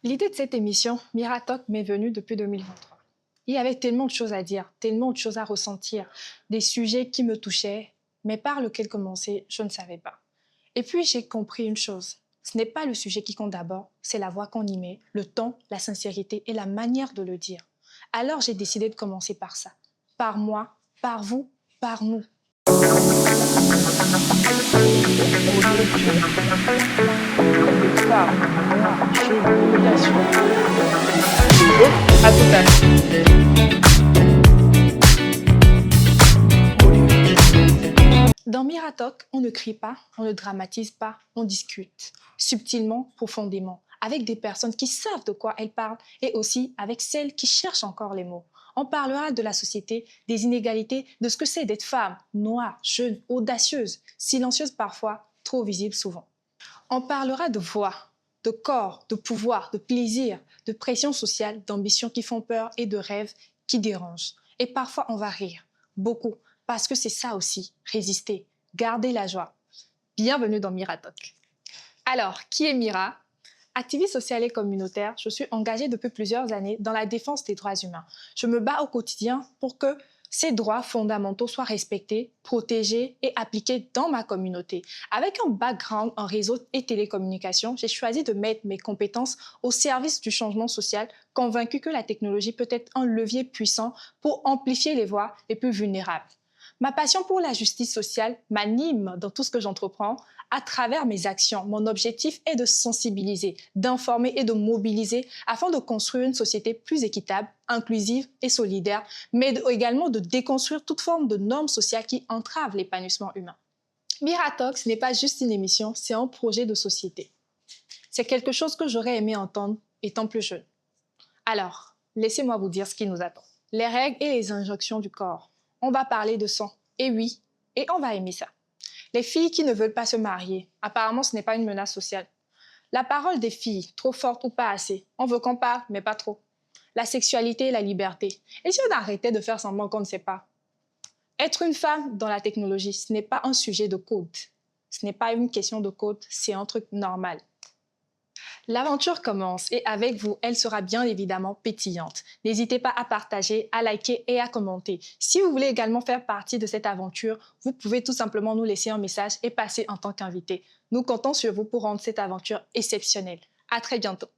L'idée de cette émission, Miratalk, m'est venue depuis 2023. Il y avait tellement de choses à dire, tellement de choses à ressentir, des sujets qui me touchaient, mais par lequel commencer, je ne savais pas. Et puis j'ai compris une chose, ce n'est pas le sujet qui compte d'abord, c'est la voix qu'on y met, le ton, la sincérité et la manière de le dire. Alors j'ai décidé de commencer par ça. Par moi, par vous, par nous. À tout à l'heure. Dans Miratalk, on ne crie pas, on ne dramatise pas, on discute subtilement, profondément, avec des personnes qui savent de quoi elles parlent et aussi avec celles qui cherchent encore les mots. On parlera de la société, des inégalités, de ce que c'est d'être femme, noire, jeune, audacieuse, silencieuse parfois, trop visible souvent. On parlera de voix, de corps, de pouvoir, de plaisir, de pression sociale, d'ambitions qui font peur et de rêves qui dérangent. Et parfois, on va rire, beaucoup, parce que c'est ça aussi, résister, garder la joie. Bienvenue dans Miratalk. Alors, qui est Mira? Activiste sociale et communautaire, je suis engagée depuis plusieurs années dans la défense des droits humains. Je me bats au quotidien pour que ces droits fondamentaux soient respectés, protégés et appliqués dans ma communauté. Avec un background en réseau et télécommunications, j'ai choisi de mettre mes compétences au service du changement social, convaincue que la technologie peut être un levier puissant pour amplifier les voix les plus vulnérables. Ma passion pour la justice sociale m'anime dans tout ce que j'entreprends. À travers mes actions, mon objectif est de sensibiliser, d'informer et de mobiliser afin de construire une société plus équitable, inclusive et solidaire, mais également de déconstruire toute forme de normes sociales qui entravent l'épanouissement humain. Miratalk n'est pas juste une émission, c'est un projet de société. C'est quelque chose que j'aurais aimé entendre étant plus jeune. Alors, laissez-moi vous dire ce qui nous attend. Les règles et les injonctions du corps. On va parler de sang. Et oui, et on va aimer ça. Les filles qui ne veulent pas se marier, apparemment ce n'est pas une menace sociale. La parole des filles, trop forte ou pas assez. On veut qu'on parle, mais pas trop. La sexualité et la liberté. Et si on arrêtait de faire semblant qu'on ne sait pas? Être une femme dans la technologie, ce n'est pas un sujet de code. Ce n'est pas une question de code, c'est un truc normal. L'aventure commence et avec vous, elle sera bien évidemment pétillante. N'hésitez pas à partager, à liker et à commenter. Si vous voulez également faire partie de cette aventure, vous pouvez tout simplement nous laisser un message et passer en tant qu'invité. Nous comptons sur vous pour rendre cette aventure exceptionnelle. À très bientôt.